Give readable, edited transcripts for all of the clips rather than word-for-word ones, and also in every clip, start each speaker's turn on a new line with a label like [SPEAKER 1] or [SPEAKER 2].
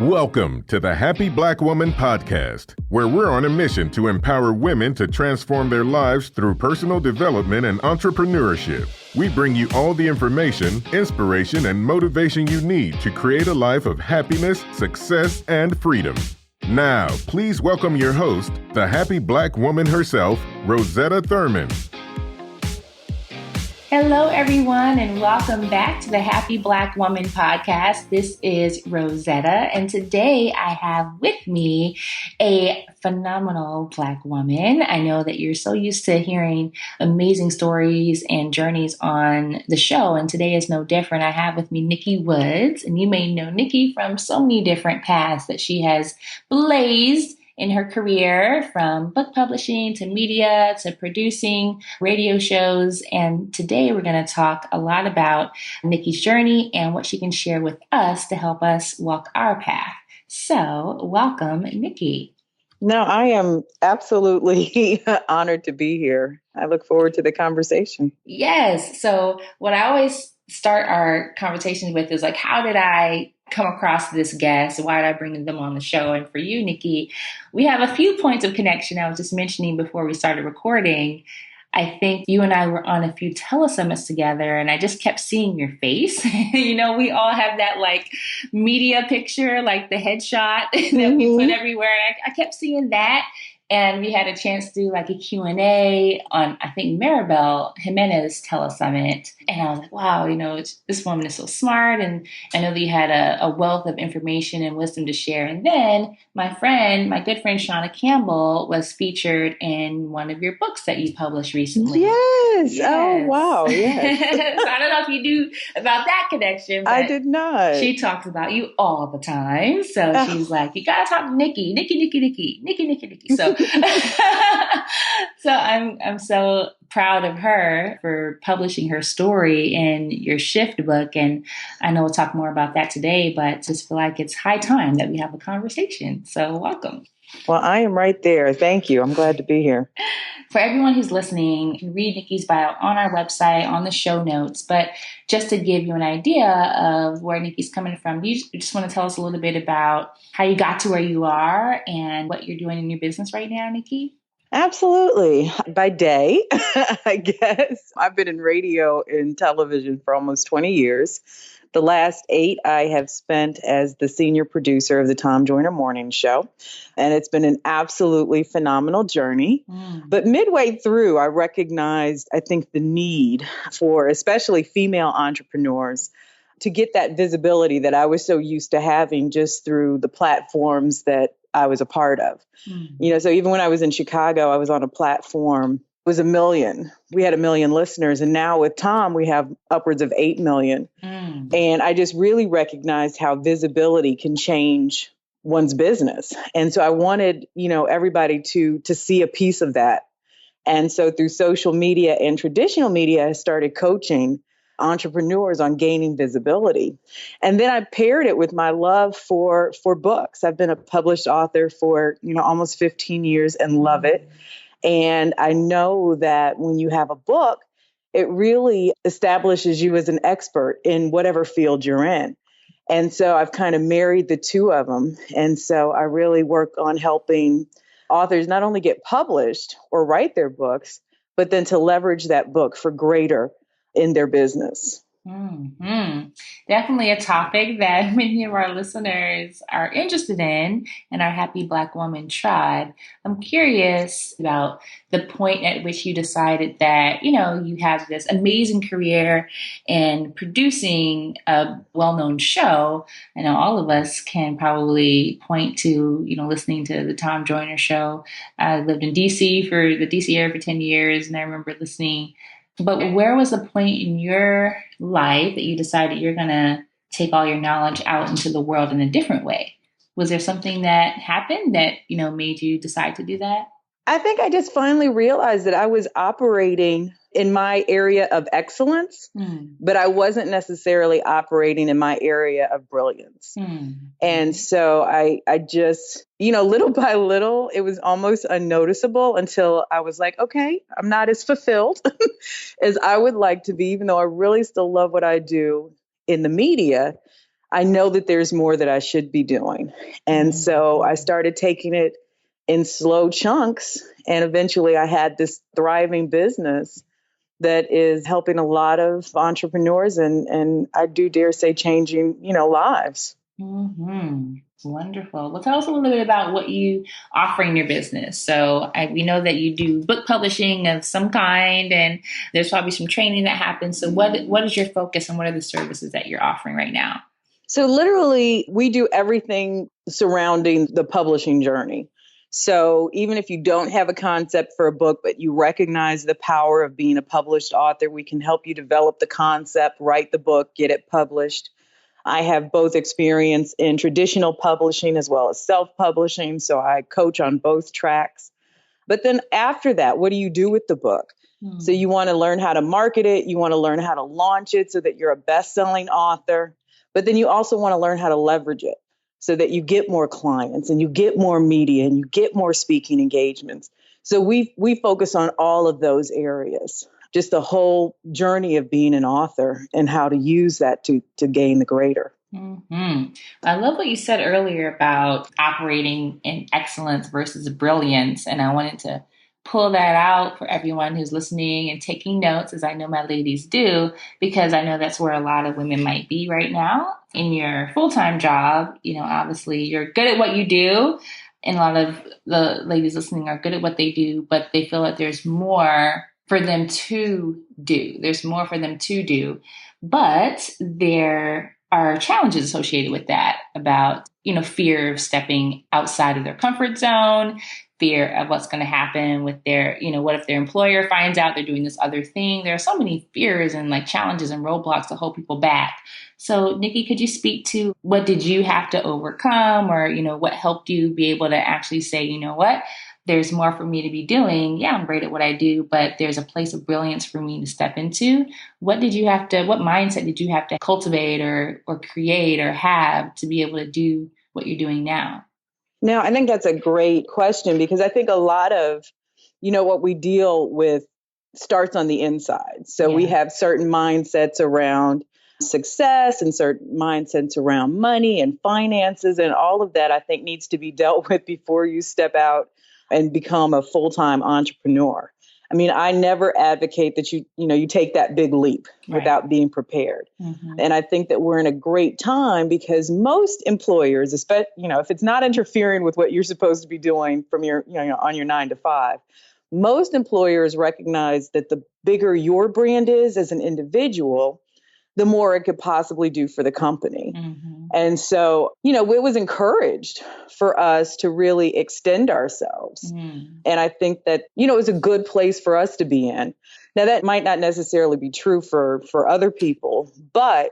[SPEAKER 1] Welcome to the Happy Black Woman Podcast, where we're on a mission to empower women to transform their lives through personal development and entrepreneurship. We bring you all the information, inspiration, and motivation you need to create a life of happiness, success, and freedom. Now, please welcome your host, the happy Black woman herself, Rosetta Thurman.
[SPEAKER 2] Hello, everyone, and welcome back to the Happy Black Woman Podcast. This is Rosetta, and today I have with me a phenomenal Black woman. I know that you're so used to hearing amazing stories and journeys on the show, and today is no different. I have with me Nikki Woods, and you may know Nikki from so many different paths that she has blazed in her career, from book publishing to media to producing radio shows. And today we're going to talk a lot about Nikki's journey and what she can share with us to help us walk our path. So welcome, Nikki.
[SPEAKER 3] No, I am absolutely honored to be here. I look forward to the conversation.
[SPEAKER 2] Yes. So what I always start our conversations with is like, how did I come across this guest? Why did I bring them on the show? And for you, Nikki, we have a few points of connection. I was just mentioning before we started recording, I think you and I were on a few telesummits together, and I just kept seeing your face. You know, we all have that like media picture, like the headshot that we put everywhere. And I kept seeing that. And we had a chance to do like a Q&A on, I think, Maribel Jimenez telesummit. And I was like, wow, you know, this woman is so smart. And I know that you had a wealth of information and wisdom to share. And then my good friend, Shauna Campbell, was featured in one of your books that you published recently.
[SPEAKER 3] Yes. Oh, wow. Yes.
[SPEAKER 2] So I don't know if you knew about that connection. But
[SPEAKER 3] I did not.
[SPEAKER 2] She talks about you all the time. So she's like, you got to talk to Nikki. So So I'm so proud of her for publishing her story in your Shift book. And I know we'll talk more about that today, but just feel like it's high time that we have a conversation. So welcome.
[SPEAKER 3] Well, I am right there. Thank you. I'm glad to be here.
[SPEAKER 2] For everyone who's listening, you can read Nikki's bio on our website, on the show notes. But just to give you an idea of where Nikki's coming from, you just want to tell us a little bit about how you got to where you are and what you're doing in your business right now, Nikki?
[SPEAKER 3] Absolutely. By day, I guess. I've been in radio and television for almost 20 years. The last 8 I have spent as the senior producer of the Tom Joyner Morning Show. And it's been an absolutely phenomenal journey. But midway through, I recognized, I think, the need for especially female entrepreneurs to get that visibility that I was so used to having just through the platforms that I was a part of. You know, so even when I was in Chicago, I was on a platform. It was 1 million. We had 1 million listeners. And now with Tom, we have upwards of 8 million. And I just really recognized how visibility can change one's business. And so I wanted, you know, everybody to see a piece of that. And so through social media and traditional media, I started coaching entrepreneurs on gaining visibility. And then I paired it with my love for books. I've been a published author for, you know, almost 15 years and love it. And I know that when you have a book, it really establishes you as an expert in whatever field you're in. And so I've kind of married the two of them. And so I really work on helping authors not only get published or write their books, but then to leverage that book for greater in their business.
[SPEAKER 2] Definitely a topic that many of our listeners are interested in our Happy Black Woman tribe. I'm curious about the point at which you decided that, you know, you have this amazing career in producing a well-known show. I know all of us can probably point to, you know, listening to the Tom Joyner show. I lived in DC for the DC area for 10 years, and I remember listening. But where was the point in your life that you decided you're going to take all your knowledge out into the world in a different way? Was there something that happened that, you know, made you decide to do that?
[SPEAKER 3] I think I just finally realized that I was operating in my area of excellence, but I wasn't necessarily operating in my area of brilliance. And so I just, you know, little by little, it was almost unnoticeable until I was like, okay, I'm not as fulfilled as I would like to be, even though I really still love what I do in the media. I know that there's more that I should be doing. And so I started taking it in slow chunks. And eventually I had this thriving business that is helping a lot of entrepreneurs and I do dare say changing, lives.
[SPEAKER 2] Mm-hmm. Wonderful. Well, tell us a little bit about what you offer in your business. So we know that you do book publishing of some kind, and there's probably some training that happens. So what is your focus and what are the services that you're offering right now?
[SPEAKER 3] So literally, we do everything surrounding the publishing journey. So even if you don't have a concept for a book, but you recognize the power of being a published author, we can help you develop the concept, write the book, get it published. I have both experience in traditional publishing as well as self-publishing, so I coach on both tracks. But then after that, what do you do with the book? So you want to learn how to market it, you want to learn how to launch it so that you're a best-selling author, but then you also want to learn how to leverage it so that you get more clients and you get more media and you get more speaking engagements. So we focus on all of those areas. Just the whole journey of being an author and how to use that to gain the greater.
[SPEAKER 2] Mm-hmm. I love what you said earlier about operating in excellence versus brilliance. And I wanted to pull that out for everyone who's listening and taking notes, as I know my ladies do, because I know that's where a lot of women might be right now. In your full-time job, obviously you're good at what you do. And a lot of the ladies listening are good at what they do, but they feel like there's more for them to do. There's more for them to do, but there are challenges associated with that about, fear of stepping outside of their comfort zone, fear of what's going to happen with their, what if their employer finds out they're doing this other thing? There are so many fears and challenges and roadblocks that hold people back. So Nikki, could you speak to what did you have to overcome or, what helped you be able to actually say, you know what? There's more for me to be doing. Yeah, I'm great at what I do, but there's a place of brilliance for me to step into. What mindset did you have to cultivate or create or have to be able to do what you're doing now?
[SPEAKER 3] Now, I think that's a great question because I think a lot of, what we deal with starts on the inside. So we have certain mindsets around success and certain mindsets around money and finances, and all of that I think needs to be dealt with before you step out and become a full-time entrepreneur. I mean, I never advocate that you take that big leap without being prepared. Mm-hmm. And I think that we're in a great time because most employers, especially, if it's not interfering with what you're supposed to be doing from your, on your 9 to 5, most employers recognize that the bigger your brand is as an individual, the more it could possibly do for the company. Mm-hmm. And so, it was encouraged for us to really extend ourselves. Mm. And I think that, it was a good place for us to be in. Now, that might not necessarily be true for other people, but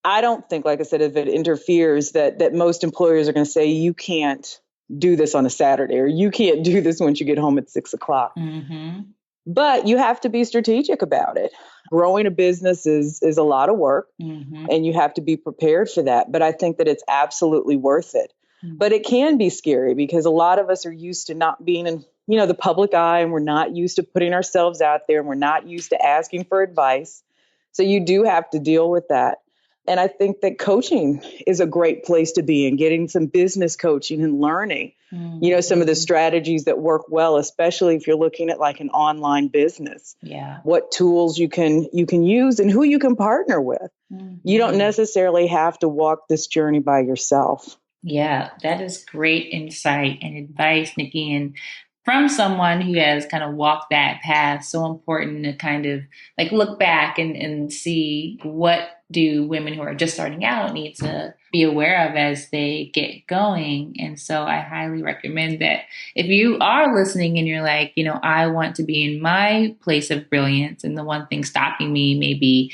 [SPEAKER 3] I don't think, like I said, if it interferes, that most employers are going to say, you can't do this on a Saturday, or you can't do this once you get home at 6 o'clock. Mm-hmm. But you have to be strategic about it. Growing a business is a lot of work, mm-hmm. and you have to be prepared for that. But I think that it's absolutely worth it. Mm-hmm. But it can be scary because a lot of us are used to not being in, the public eye, and we're not used to putting ourselves out there, and we're not used to asking for advice. So you do have to deal with that. And I think that coaching is a great place to be in, getting some business coaching and learning, mm-hmm. Some of the strategies that work well, especially if you're looking at an online business. Yeah. What tools you can use and who you can partner with. Mm-hmm. You don't necessarily have to walk this journey by yourself.
[SPEAKER 2] Yeah, that is great insight and advice, Nikki. And from someone who has kind of walked that path, so important to kind of look back and see what do women who are just starting out need to be aware of as they get going. And so I highly recommend that if you are listening and you're like, I want to be in my place of brilliance, and the one thing stopping me may be,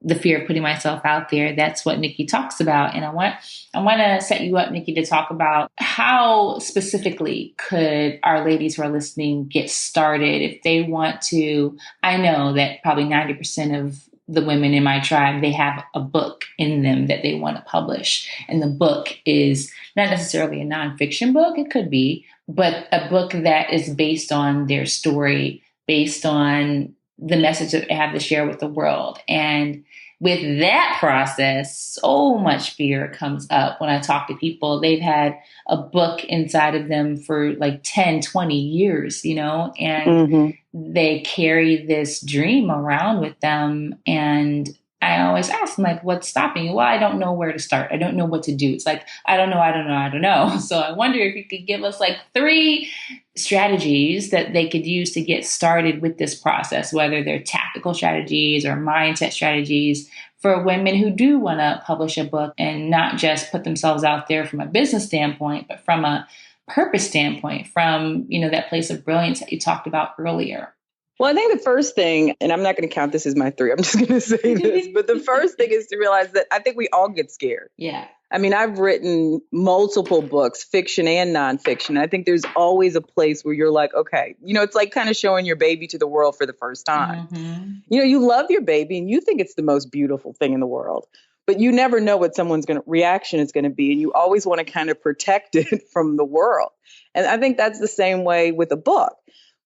[SPEAKER 2] the fear of putting myself out there. That's what Nikki talks about. And I want to set you up, Nikki, to talk about how specifically could our ladies who are listening get started if they want to. I know that probably 90% of the women in my tribe, they have a book in them that they want to publish. And the book is not necessarily a nonfiction book. It could be, but a book that is based on their story, based on the message that they have to share with the world. And with that process, so much fear comes up when I talk to people. They've had a book inside of them for like 10, 20 years, and they carry this dream around with them. And I always ask them, like, what's stopping you? Well, I don't know where to start. I don't know what to do. It's like, I don't know. So I wonder if you could give us like 3 strategies that they could use to get started with this process, whether they're tactical strategies or mindset strategies for women who do want to publish a book and not just put themselves out there from a business standpoint, but from a purpose standpoint, from, that place of brilliance that you talked about earlier.
[SPEAKER 3] Well, I think the first thing, and I'm not going to count this as my 3, I'm just going to say this, but the first thing is to realize that I think we all get scared.
[SPEAKER 2] Yeah.
[SPEAKER 3] I mean, I've written multiple books, fiction and nonfiction. I think there's always a place where you're like, okay, it's like kind of showing your baby to the world for the first time. You love your baby and you think it's the most beautiful thing in the world, but you never know what someone's reaction is going to be. And you always want to kind of protect it from the world. And I think that's the same way with a book.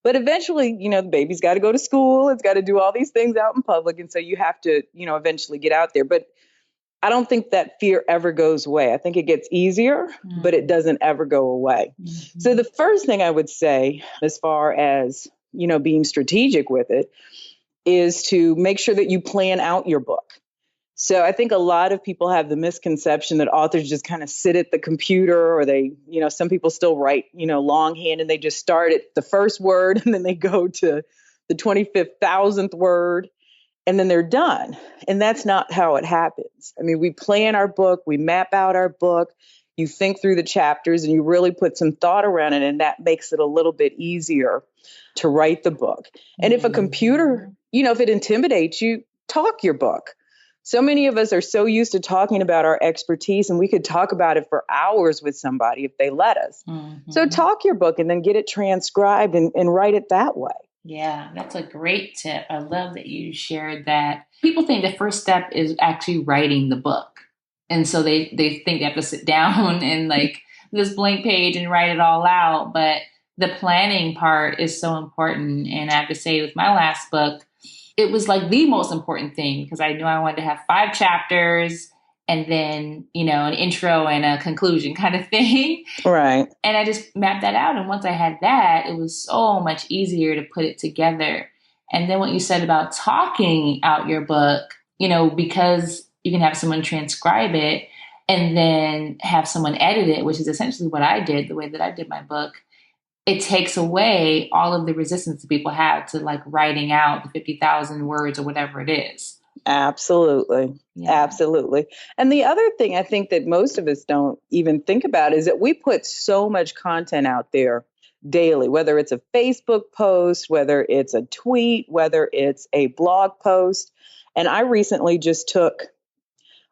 [SPEAKER 3] But eventually, the baby's got to go to school. It's got to do all these things out in public. And so you have to, eventually get out there. But I don't think that fear ever goes away. I think it gets easier, but it doesn't ever go away. So the first thing I would say, as far as, being strategic with it, is to make sure that you plan out your book. So I think a lot of people have the misconception that authors just kind of sit at the computer, or they, some people still write, longhand, and they just start at the first word and then they go to the 25,000th word and then they're done. And that's not how it happens. I mean, we plan our book, we map out our book, you think through the chapters and you really put some thought around it. And that makes it a little bit easier to write the book. And if a computer, if it intimidates you, talk your book. So many of us are so used to talking about our expertise, and we could talk about it for hours with somebody if they let us. So talk your book and then get it transcribed and write it that way.
[SPEAKER 2] Yeah, that's a great tip. I love that you shared that. People think the first step is actually writing the book. And so they think they have to sit down and like this blank page and write it all out. But the planning part is so important. And I have to say with my last book, it was like the most important thing because I knew I wanted to have 5 chapters and then, an intro and a conclusion kind of thing.
[SPEAKER 3] Right.
[SPEAKER 2] And I just mapped that out. And once I had that, it was so much easier to put it together. And then what you said about talking out your book, because you can have someone transcribe it and then have someone edit it, which is essentially what I did, the way that I did my book. It takes away all of the resistance that people have to like writing out the 50,000 words or whatever it is.
[SPEAKER 3] Absolutely. Yeah. Absolutely. And the other thing I think that most of us don't even think about is that we put so much content out there daily, whether it's a Facebook post, whether it's a tweet, whether it's a blog post. And I recently just took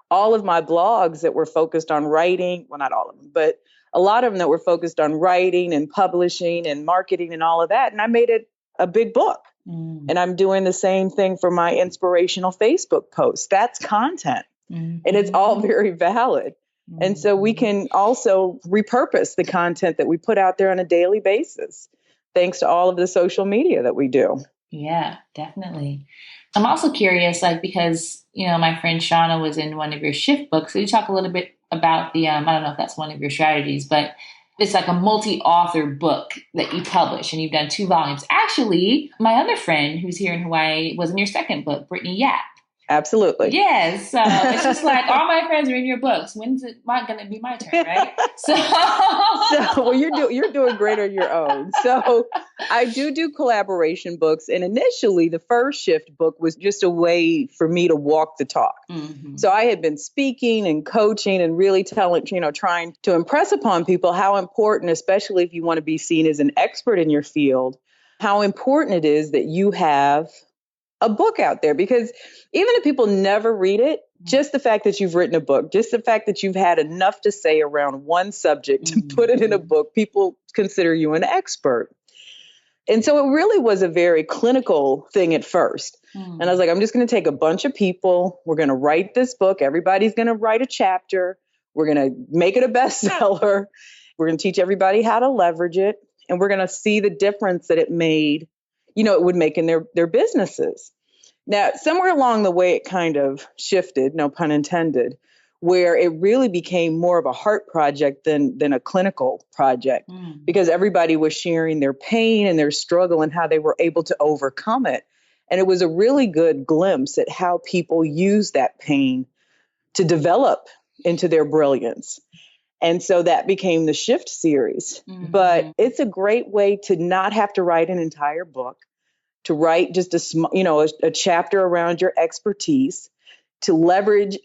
[SPEAKER 3] all of my blogs that were focused on writing, well, not all of them, but a lot of them that were focused on writing and publishing and marketing and all of that. And I made it a big book. And I'm doing the same thing for my inspirational Facebook posts. That's content. And it's all very valid. And so we can also repurpose the content that we put out there on a daily basis, thanks to all of the social media that we do.
[SPEAKER 2] Yeah, definitely. I'm also curious, because, my friend Shauna was in one of your shift books. So you talk a little bit about the, I don't know if that's one of your strategies, but it's like a multi-author book that you publish and you've done 2 volumes. Actually, my other friend who's here in Hawaii was in your second book, Brittany Yap.
[SPEAKER 3] Absolutely.
[SPEAKER 2] Yes. So it's just like all my friends are in your books. When's it going to be my turn, right?
[SPEAKER 3] Well, you're doing great on your own. So I do collaboration books. And initially, the first shift book was just a way for me to walk the talk. So I had been speaking and coaching and really trying to impress upon people how important, especially if you want to be seen as an expert in your field, how important it is that you have a book out there. Because even if people never read it, just the fact that you've written a book, just the fact that you've had enough to say around one subject to put it in a book, people consider you an expert. And so it really was a very clinical thing at first. And I was like, I'm just going to take a bunch of people. We're going to write this book. Everybody's going to write a chapter. We're going to make it a bestseller. We're going to teach everybody how to leverage it. And we're going to see the difference that it made, it would make in their businesses. Now, somewhere along the way, it kind of shifted, no pun intended, where it really became more of a heart project than a clinical project, because everybody was sharing their pain and their struggle and how they were able to overcome it. And it was a really good glimpse at how people use that pain to develop into their brilliance. And so that became the Shift series. But it's a great way to not have to write an entire book, to write just a chapter around your expertise, to leverage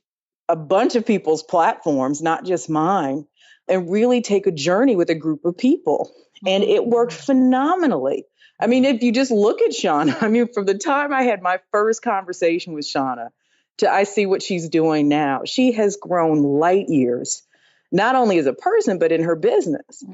[SPEAKER 3] a bunch of people's platforms, not just mine, and really take a journey with a group of people. And it worked phenomenally. I mean, if you just look at Shauna, I mean, from the time I had my first conversation with Shauna to I see what she's doing now, she has grown light years, not only as a person, but in her business.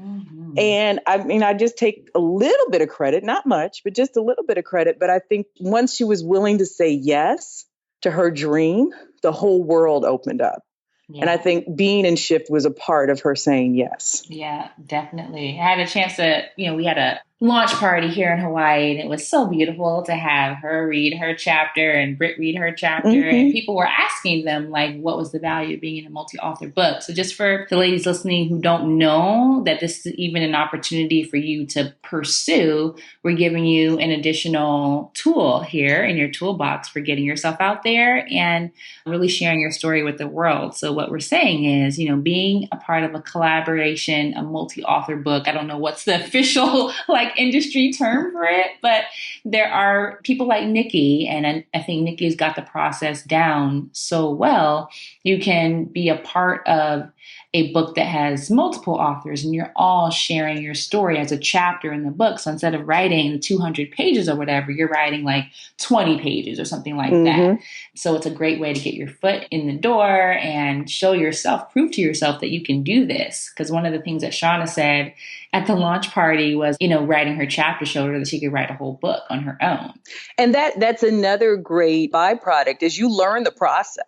[SPEAKER 3] And I mean, I just take a little bit of credit, not much, but just a little bit of credit. But I think once she was willing to say yes to her dream, the whole world opened up. Yeah. And I think being in Shift was a part of her saying yes.
[SPEAKER 2] Yeah, definitely. I had a chance to, we had a launch party here in Hawaii, and it was so beautiful to have her read her chapter and Britt read her chapter. And people were asking them, like, what was the value of being in a multi-author book? So just for the ladies listening who don't know that this is even an opportunity for you to pursue, we're giving you an additional tool here in your toolbox for getting yourself out there and really sharing your story with the world. So what we're saying is, being a part of a collaboration, a multi-author book, I don't know what's the official industry term for it, but there are people like Nikki, and I think Nikki's got the process down so well. You can be a part of a book that has multiple authors and you're all sharing your story as a chapter in the book. So instead of writing 200 pages or whatever, you're writing like 20 pages or something like that. So it's a great way to get your foot in the door and show yourself, prove to yourself that you can do this. Because one of the things that Shauna said at the launch party was, writing her chapter showed her that she could write a whole book on her own. And
[SPEAKER 3] that's another great byproduct is you learn the process.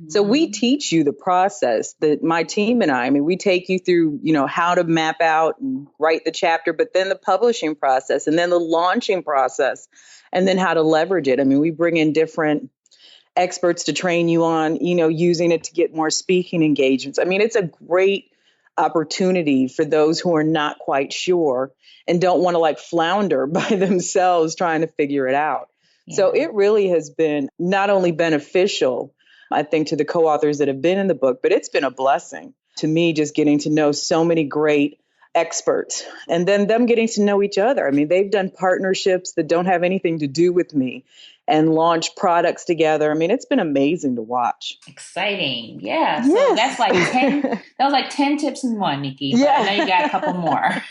[SPEAKER 3] So we teach you the process that my team and I mean, we take you through, how to map out and write the chapter, but then the publishing process and then the launching process and then how to leverage it. I mean, we bring in different experts to train you on, using it to get more speaking engagements. I mean, it's a great opportunity for those who are not quite sure and don't want to flounder by themselves trying to figure it out. Yeah. So it really has been not only beneficial, I think, to the co-authors that have been in the book, but it's been a blessing to me just getting to know so many great experts and then them getting to know each other. I mean, they've done partnerships that don't have anything to do with me and launch products together. I mean, it's been amazing to watch.
[SPEAKER 2] Exciting. Yeah. So yes. That's 10, that was 10 tips in one, Nikki. But yeah. I know you got a couple more.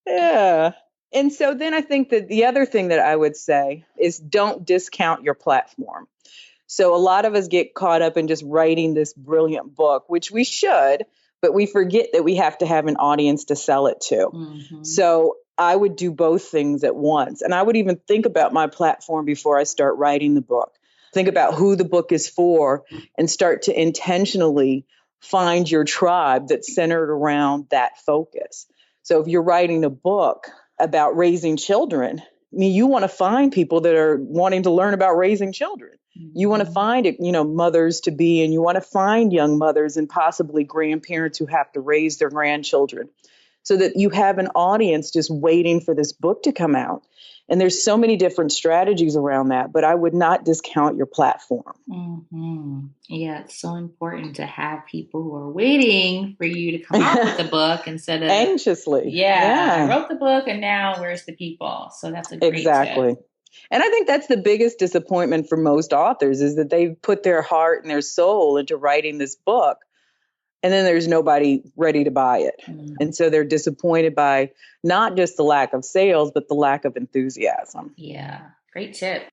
[SPEAKER 3] Yeah. And so then I think that the other thing that I would say is don't discount your platform. So a lot of us get caught up in just writing this brilliant book, which we should, but we forget that we have to have an audience to sell it to. So I would do both things at once. And I would even think about my platform before I start writing the book. Think about who the book is for and start to intentionally find your tribe that's centered around that focus. So if you're writing a book about raising children, I mean, you want to find people that are wanting to learn about raising children. You want to find it, mothers to be, and you want to find young mothers and possibly grandparents who have to raise their grandchildren so that you have an audience just waiting for this book to come out. And there's so many different strategies around that, but I would not discount your platform.
[SPEAKER 2] Yeah, it's so important to have people who are waiting for you to come out with the book instead of
[SPEAKER 3] anxiously.
[SPEAKER 2] Yeah, I wrote the book and now where's the people? So that's a great tip.
[SPEAKER 3] And I think that's the biggest disappointment for most authors is that they've put their heart and their soul into writing this book. And then there's nobody ready to buy it. And so they're disappointed by not just the lack of sales, but the lack of enthusiasm.
[SPEAKER 2] Yeah, great tip.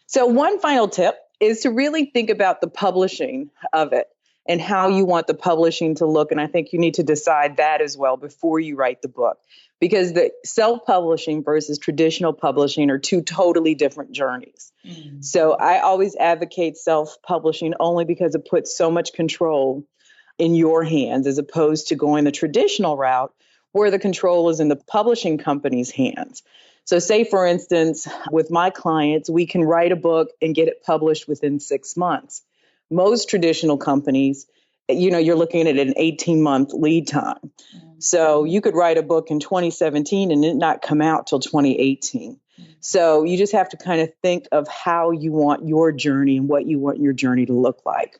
[SPEAKER 3] So one final tip is to really think about the publishing of it and how you want the publishing to look. And I think you need to decide that as well before you write the book, because the self-publishing versus traditional publishing are two totally different journeys. So I always advocate self-publishing only because it puts so much control in your hands as opposed to going the traditional route where the control is in the publishing company's hands. So say, for instance, with my clients, we can write a book and get it published within 6 months. Most traditional companies, you're looking at an 18-month lead time. So you could write a book in 2017 and it not come out till 2018. So you just have to kind of think of how you want your journey and what you want your journey to look like.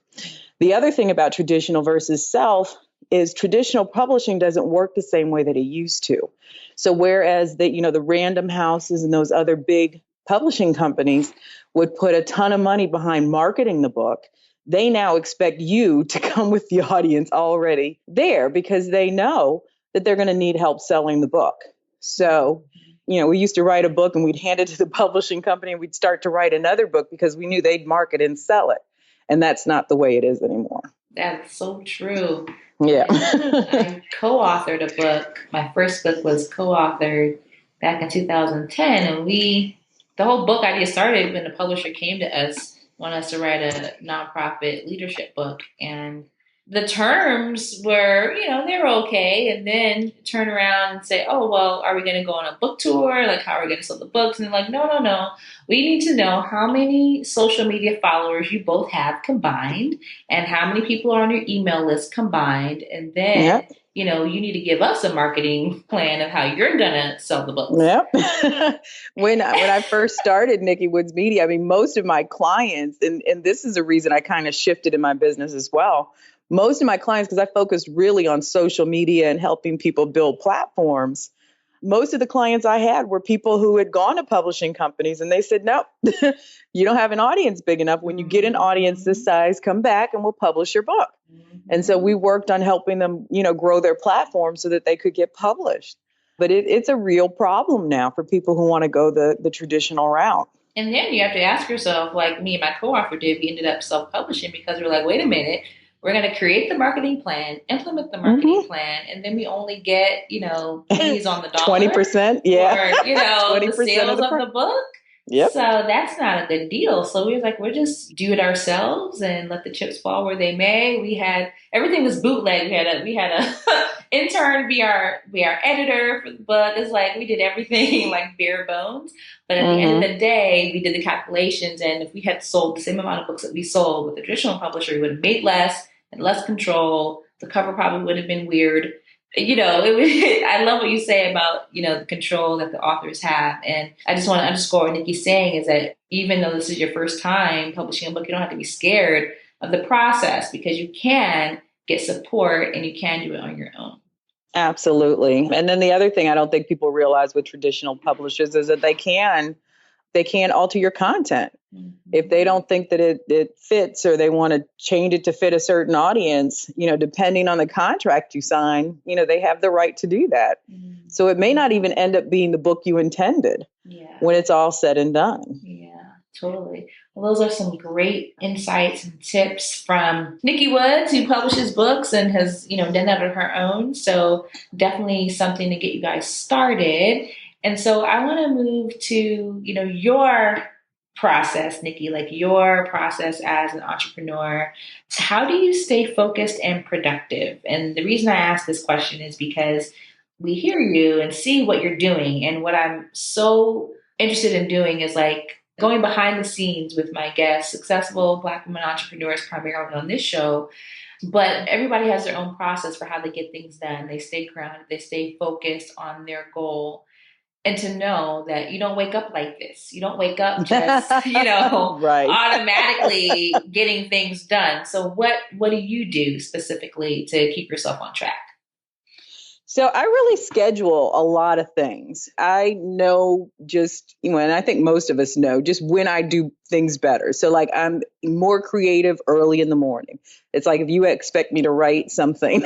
[SPEAKER 3] The other thing about traditional versus self is traditional publishing doesn't work the same way that it used to. So whereas the Random Houses and those other big publishing companies would put a ton of money behind marketing the book, they now expect you to come with the audience already there because they know that they're going to need help selling the book. So, we used to write a book and we'd hand it to the publishing company and we'd start to write another book because we knew they'd market and sell it. And that's not the way it is anymore. That's
[SPEAKER 2] so true.
[SPEAKER 3] Yeah.
[SPEAKER 2] I co-authored a book. My first book was co-authored back in 2010. And the whole book idea started when the publisher came to us, wanted us to write a nonprofit leadership book. And the terms were, they were okay. And then turn around and say, oh, well, are we going to go on a book tour? Like, how are we going to sell the books? And like, no. We need to know how many social media followers you both have combined and how many people are on your email list combined. And then, you need to give us a marketing plan of how you're going to sell the books.
[SPEAKER 3] Yep. When I first started Nikki Woods Media, most of my clients, and this is a reason I kind of shifted in my business as well. Most of my clients, because I focused really on social media and helping people build platforms, most of the clients I had were people who had gone to publishing companies and they said, no, you don't have an audience big enough. When you get an audience this size, come back and we'll publish your book. And so we worked on helping them, grow their platform so that they could get published. But it's a real problem now for people who want to go the traditional route.
[SPEAKER 2] And then you have to ask yourself, like me and my co-author did, we ended up self-publishing because we're like, wait a minute. We're going to create the marketing plan, implement the marketing plan, and then we only get, pennies on the dollar.
[SPEAKER 3] 20%, yeah.
[SPEAKER 2] Or, 20% the sales of the book.
[SPEAKER 3] Yep.
[SPEAKER 2] So that's not a good deal. So we was like, we'll just do it ourselves and let the chips fall where they may. Everything was bootleg. We had a intern be our editor for the book. It's like we did everything like bare bones. But at the end of the day, we did the calculations. And if we had sold the same amount of books that we sold with a traditional publisher, we would have made less and less control. The cover probably would have been weird. I love what you say about, the control that the authors have. And I just want to underscore what Nikki's saying is that even though this is your first time publishing a book, you don't have to be scared of the process because you can get support and you can do it on your own.
[SPEAKER 3] Absolutely. And then the other thing I don't think people realize with traditional publishers is that they can alter your content. If they don't think that it fits or they want to change it to fit a certain audience, depending on the contract you sign, they have the right to do that. So it may not even end up being the book you intended when it's all said and done.
[SPEAKER 2] Yeah, totally. Well, those are some great insights and tips from Nikki Woods, who publishes books and has, done that on her own. So definitely something to get you guys started. And so I want to move to, your process, Nikki, like your process as an entrepreneur. How do you stay focused and productive? And the reason I ask this question is because we hear you and see what you're doing. And what I'm so interested in doing is like going behind the scenes with my guests, successful Black women entrepreneurs primarily on this show. But everybody has their own process for how they get things done. They stay grounded, they stay focused on their goal. And to know that you don't wake up like this. You don't wake up just,
[SPEAKER 3] right.
[SPEAKER 2] automatically getting things done. So what do you do specifically to keep yourself on track?
[SPEAKER 3] So I really schedule a lot of things. I know just, and I think most of us know just when I do things better. So like I'm more creative early in the morning. It's like if you expect me to write something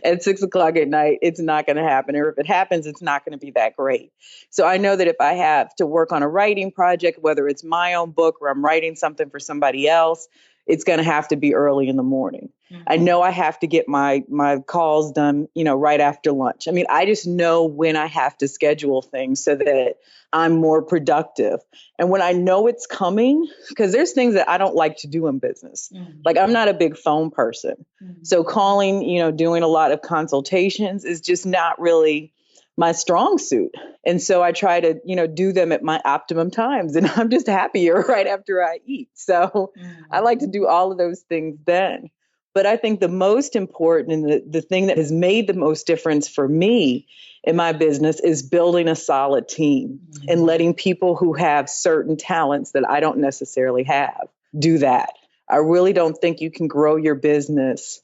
[SPEAKER 3] at 6:00 at night, it's not going to happen. Or if it happens, it's not going to be that great. So I know that if I have to work on a writing project, whether it's my own book or I'm writing something for somebody else, it's going to have to be early in the morning. I know I have to get my calls done, right after lunch. I just know when I have to schedule things so that I'm more productive. And when I know it's coming, because there's things that I don't like to do in business. Like I'm not a big phone person. So calling, doing a lot of consultations is just not really my strong suit. And so I try to, do them at my optimum times, and I'm just happier right after I eat. So I like to do all of those things then. But I think the most important and the thing that has made the most difference for me in my business is building a solid team and letting people who have certain talents that I don't necessarily have do that. I really don't think you can grow your business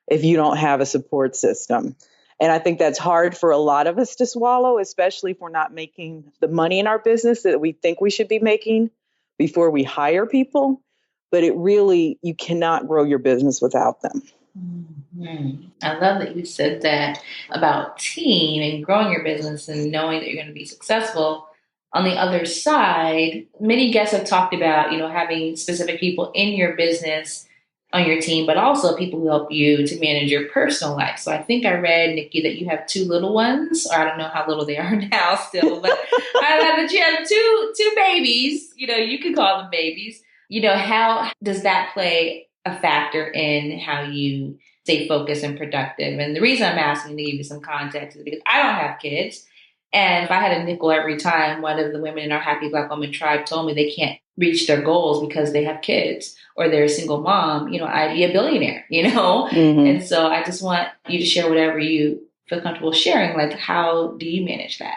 [SPEAKER 3] if you don't have a support system. And I think that's hard for a lot of us to swallow, especially if we're not making the money in our business that we think we should be making before we hire people. But it really, you cannot grow your business without them.
[SPEAKER 2] Mm-hmm. I love that you said that about team and growing your business and knowing that you're going to be successful. On the other side, many guests have talked about, having specific people in your business on your team, but also people who help you to manage your personal life. So I think I read, Nikki, that you have 2 little ones, or I don't know how little they are now still, but I read that you have two babies. You can call them babies. How does that play a factor in how you stay focused and productive? And the reason I'm asking, to give you some context, is because I don't have kids. And if I had a nickel every time one of the women in our Happy Black Woman tribe told me they can't reach their goals because they have kids or they're a single mom, I'd be a billionaire, And so I just want you to share whatever you feel comfortable sharing. Like, how do you manage that?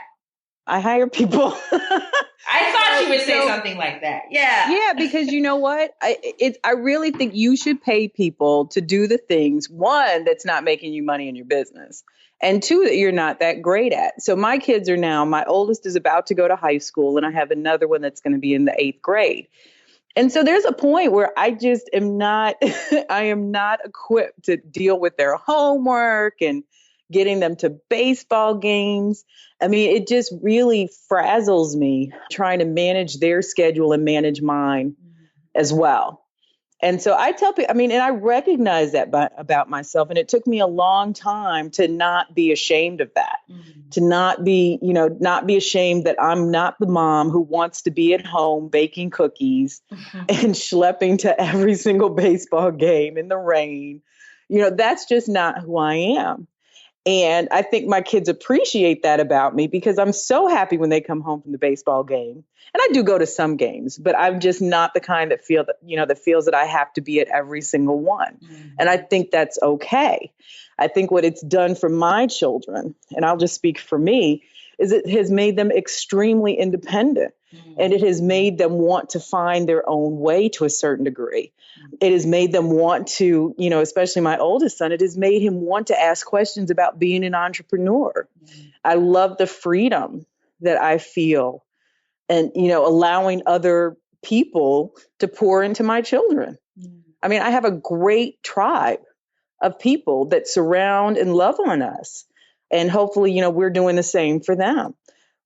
[SPEAKER 3] I hire people.
[SPEAKER 2] I thought you would say something like that. Yeah.
[SPEAKER 3] Yeah, because you know what? I really think you should pay people to do the things, one, that's not making you money in your business, and 2, that you're not that great at. So my kids are now, my oldest is about to go to high school, and I have another one that's going to be in the 8th grade. And so there's a point where I just am not, I am not equipped to deal with their homework and getting them to baseball games. I mean, it just really frazzles me trying to manage their schedule and manage mine as well. And so I tell people, and I recognize that about myself. And it took me a long time to not be ashamed of that, to not be ashamed that I'm not the mom who wants to be at home baking cookies and schlepping to every single baseball game in the rain. That's just not who I am. And I think my kids appreciate that about me, because I'm so happy when they come home from the baseball game. And I do go to some games, but I'm just not the kind that feels that I have to be at every single one. And I think that's okay. I think what it's done for my children, and I'll just speak for me, is it has made them extremely independent. And it has made them want to find their own way to a certain degree. It has made them want to, especially my oldest son, it has made him want to ask questions about being an entrepreneur. I love the freedom that I feel and, allowing other people to pour into my children. I have a great tribe of people that surround and love on us. And hopefully, we're doing the same for them.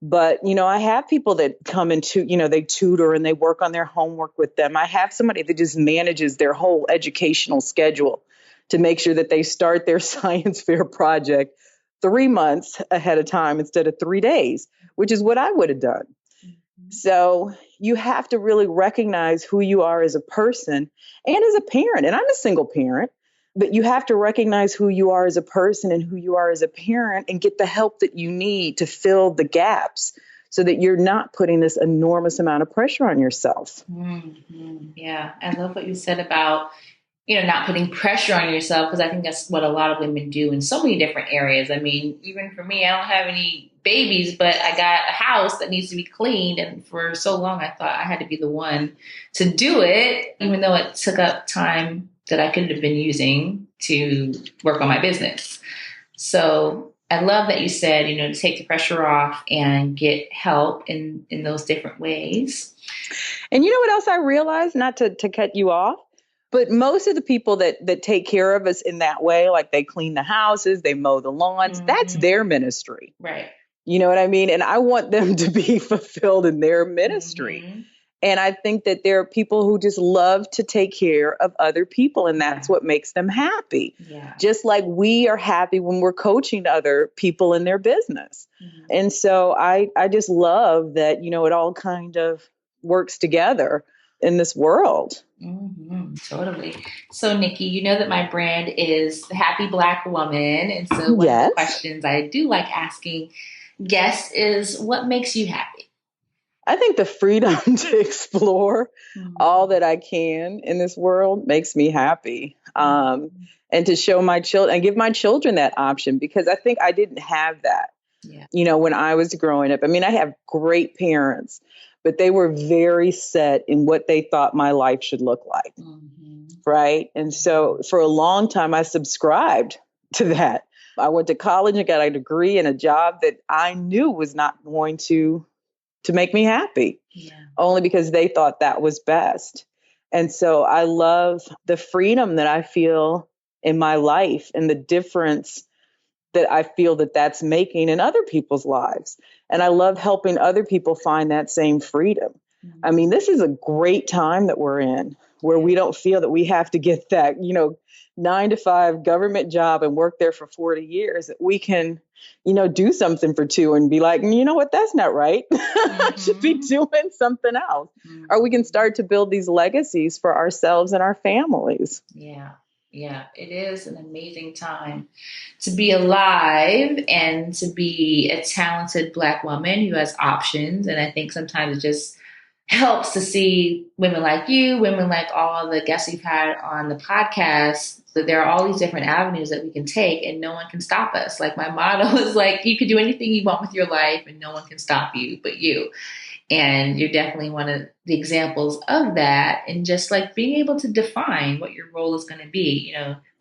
[SPEAKER 3] But, I have people that come into, they tutor and they work on their homework with them. I have somebody that just manages their whole educational schedule to make sure that they start their science fair project 3 months ahead of time instead of 3 days, which is what I would have done. So you have to really recognize who you are as a person and as a parent. And I'm a single parent. But you have to recognize who you are as a person and who you are as a parent and get the help that you need to fill the gaps so that you're not putting this enormous amount of pressure on yourself.
[SPEAKER 2] Yeah. I love what you said about, not putting pressure on yourself, because I think that's what a lot of women do in so many different areas. Even for me, I don't have any babies, but I got a house that needs to be cleaned. And for so long, I thought I had to be the one to do it, even though it took up time that I could have been using to work on my business. So I love that you said, to take the pressure off and get help in those different ways.
[SPEAKER 3] And you know what else I realized, not to cut you off, but most of the people that take care of us in that way, like they clean the houses, they mow the lawns, that's their ministry.
[SPEAKER 2] Right.
[SPEAKER 3] You know what I mean? And I want them to be fulfilled in their ministry. And I think that there are people who just love to take care of other people, and that's what makes them happy. Yeah. Just like we are happy when we're coaching other people in their business. And so I just love that, it all kind of works together in this world.
[SPEAKER 2] Totally. So, Nikki, you know that my brand is the Happy Black Woman. And so one of the questions I do like asking guest is what makes you happy?
[SPEAKER 3] I think the freedom to explore all that I can in this world makes me happy. And to show my children and give my children that option, because I think I didn't have that.
[SPEAKER 2] Yeah.
[SPEAKER 3] When I was growing up. I mean, I have great parents, but they were very set in what they thought my life should look like. Right. And so for a long time, I subscribed to that. I went to college and got a degree and a job that I knew was not going to make me happy, only because they thought that was best. And so I love the freedom that I feel in my life and the difference that I feel that that's making in other people's lives. And I love helping other people find that same freedom. I mean, this is a great time that we're in, where we don't feel that we have to get that, 9-to-5 government job and work there for 40 years, that we can, do something for 2 and be like, you know what, that's not right. I should be doing something else. Or we can start to build these legacies for ourselves and our families.
[SPEAKER 2] Yeah, it is an amazing time to be alive and to be a talented Black woman who has options. And I think sometimes it just helps to see women like you, women like all the guests you've had on the podcast, that there are all these different avenues that we can take and no one can stop us. Like my motto is like, you can do anything you want with your life and no one can stop you but you. And you're definitely one of the examples of that. And just like being able to define what your role is going to be.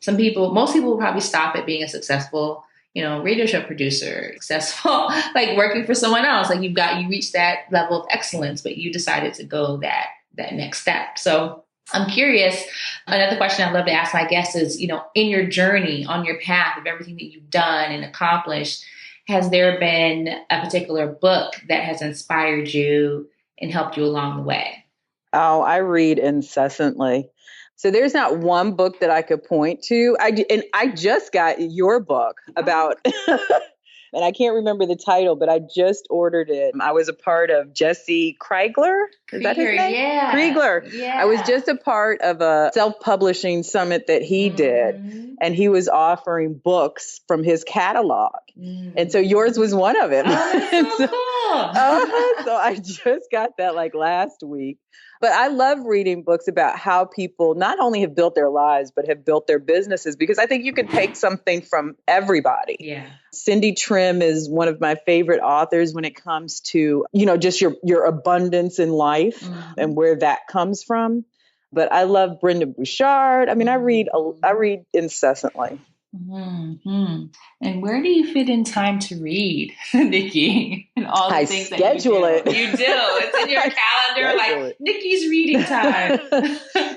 [SPEAKER 2] Most people will probably stop at being a successful, radio show producer, successful, like working for someone else. Like you reached that level of excellence, but you decided to go that next step. So I'm curious. Another question I'd love to ask my guests is, in your journey, on your path of everything that you've done and accomplished, has there been a particular book that has inspired you and helped you along the way?
[SPEAKER 3] Oh, I read incessantly. So there's not one book that I could point to. I just got your book about, and I can't remember the title, but I just ordered it. I was a part of Jesse Kriegler. Is that his name?
[SPEAKER 2] Yeah.
[SPEAKER 3] Kriegler.
[SPEAKER 2] Yeah.
[SPEAKER 3] I was just a part of a self-publishing summit that he did. And he was offering books from his catalog. And so yours was one of them.
[SPEAKER 2] Oh, that's so cool.
[SPEAKER 3] So I just got that like last week. But I love reading books about how people not only have built their lives, but have built their businesses, because I think you can take something from everybody.
[SPEAKER 2] Yeah.
[SPEAKER 3] Cindy Trim is one of my favorite authors when it comes to, just your abundance in life and where that comes from. But I love Brenda Bouchard. I mean, I read incessantly.
[SPEAKER 2] And where do you fit in time to read, Nikki? And all the things
[SPEAKER 3] schedule
[SPEAKER 2] that you do. You do. It's in your calendar, like Nikki's reading time.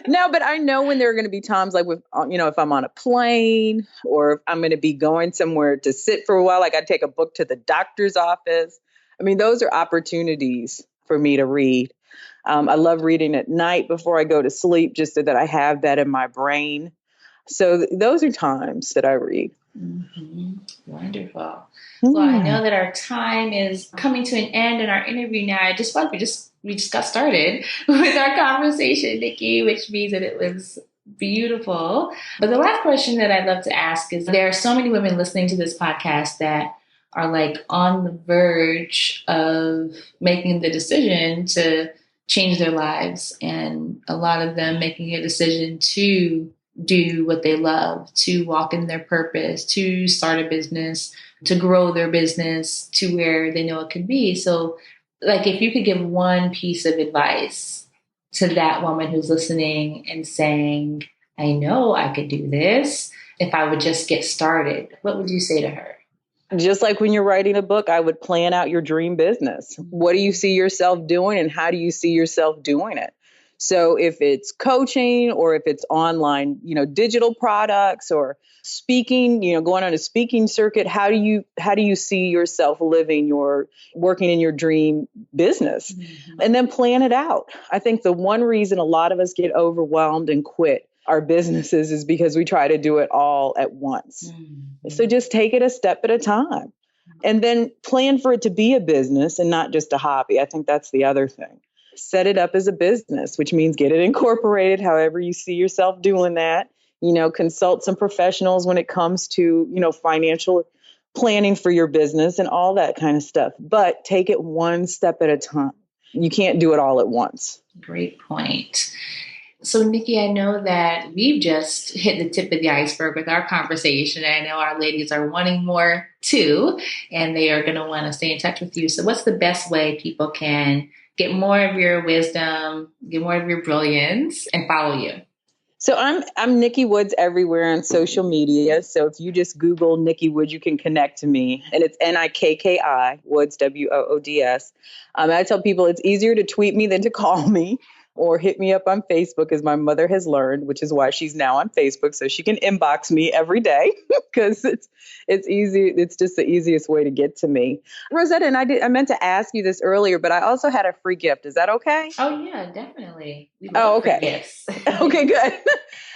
[SPEAKER 3] No, but I know when there are going to be times like with, if I'm on a plane or if I'm going to be going somewhere to sit for a while, like I take a book to the doctor's office. I mean, those are opportunities for me to read. I love reading at night before I go to sleep, just so that I have that in my brain. So those are times that I read.
[SPEAKER 2] Wonderful. Well, I know that our time is coming to an end in our interview now. I just feel like we just got started with our conversation, Nikki, which means that it was beautiful. But the last question that I'd love to ask is, there are so many women listening to this podcast that are like on the verge of making the decision to change their lives, and a lot of them making a decision to do what they love, to walk in their purpose, to start a business, to grow their business to where they know it could be. So like, if you could give one piece of advice to that woman who's listening and saying, I know I could do this if I would just get started, what would you say to her?
[SPEAKER 3] Just like when you're writing a book, I would plan out your dream business. What do you see yourself doing, and how do you see yourself doing it? So if it's coaching, or if it's online, digital products, or speaking, going on a speaking circuit, how do you see yourself working in your dream business? And then plan it out. I think the one reason a lot of us get overwhelmed and quit our businesses is because we try to do it all at once. So just take it a step at a time, and then plan for it to be a business and not just a hobby. I think that's the other thing. Set it up as a business, which means get it incorporated, however you see yourself doing that. Consult some professionals when it comes to, financial planning for your business and all that kind of stuff. But take it one step at a time. You can't do it all at once.
[SPEAKER 2] Great point. So, Nikki, I know that we've just hit the tip of the iceberg with our conversation. I know our ladies are wanting more too, and they are going to want to stay in touch with you. So what's the best way people can get more of your wisdom, get more of your brilliance, and follow you?
[SPEAKER 3] So I'm Nikki Woods everywhere on social media. So if you just Google Nikki Woods, you can connect to me. And it's Nikki Woods, Woods. I tell people it's easier to tweet me than to call me or hit me up on Facebook, as my mother has learned, which is why she's now on Facebook. So she can inbox me every day because it's easy. It's just the easiest way to get to me. Rosetta, and I meant to ask you this earlier, but I also had a free gift. Is that okay?
[SPEAKER 2] Oh, yeah, definitely.
[SPEAKER 3] Okay.
[SPEAKER 2] Gifts.
[SPEAKER 3] Okay, good.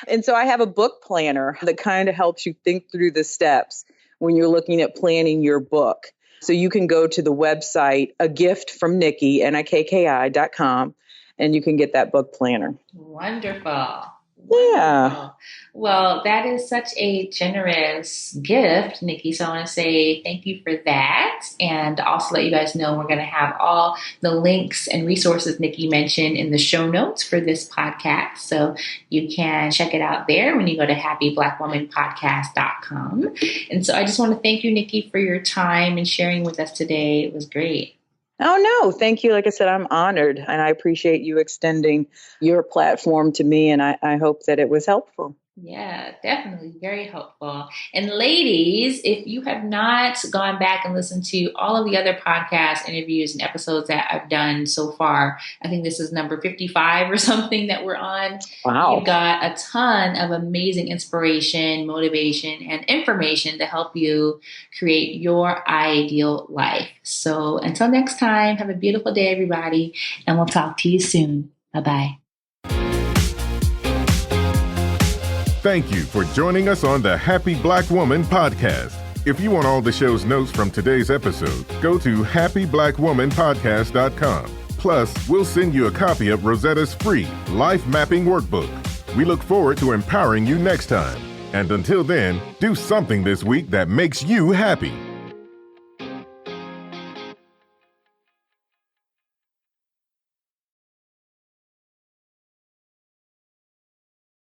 [SPEAKER 3] And so I have a book planner that kind of helps you think through the steps when you're looking at planning your book. So you can go to the website, A Gift from Nikki, Nikki.com, and you can get that book planner.
[SPEAKER 2] Wonderful.
[SPEAKER 3] Yeah.
[SPEAKER 2] Well, that is such a generous gift, Nikki. So I want to say thank you for that. And also let you guys know we're going to have all the links and resources Nikki mentioned in the show notes for this podcast. So you can check it out there when you go to happyblackwomanpodcast.com. And so I just want to thank you, Nikki, for your time and sharing with us today. It was great.
[SPEAKER 3] Oh, no. Thank you. Like I said, I'm honored, and I appreciate you extending your platform to me, and I hope that it was helpful.
[SPEAKER 2] Yeah, definitely. Very helpful. And ladies, if you have not gone back and listened to all of the other podcast interviews and episodes that I've done so far, I think this is number 55 or something that we're on.
[SPEAKER 3] Wow.
[SPEAKER 2] You've got a ton of amazing inspiration, motivation, and information to help you create your ideal life. So until next time, have a beautiful day, everybody, and we'll talk to you soon. Bye-bye.
[SPEAKER 1] Thank you for joining us on the Happy Black Woman podcast. If you want all the show's notes from today's episode, go to happyblackwomanpodcast.com. Plus, we'll send you a copy of Rosetta's free life mapping workbook. We look forward to empowering you next time. And until then, do something this week that makes you happy.